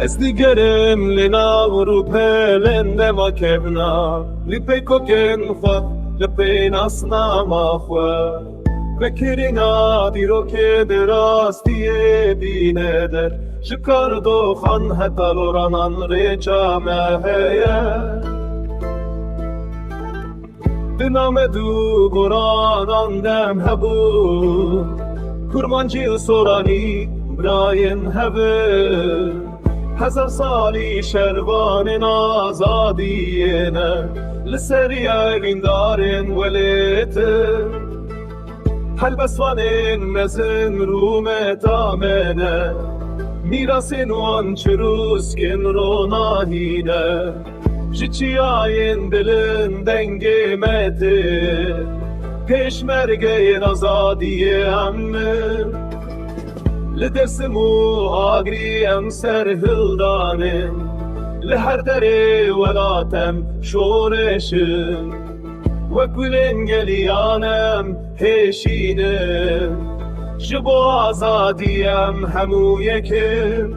Ez digerim linavru pelende makevna Lipe koken fa lipe nasna mahwa Vekirina diroke derastiye bineder Şikardo khan heta loranan reca meheye Dinamedu goranan dem hebu Kurmancı sorani Brian Heaven Hazar sali şervanın azadiyene Liseriye gindarın velitin Halbesvanın mezin rumet amene Mirasın wan çürüskin ronahine Jitçiyayın dilin dengemeti Peşmergeyin azadiye emmin لدرسمو آگری ام سر هلدانم لهر دری ولاتم شورشم وکلن گلیانم هشینم جبو آزادیم همو یکم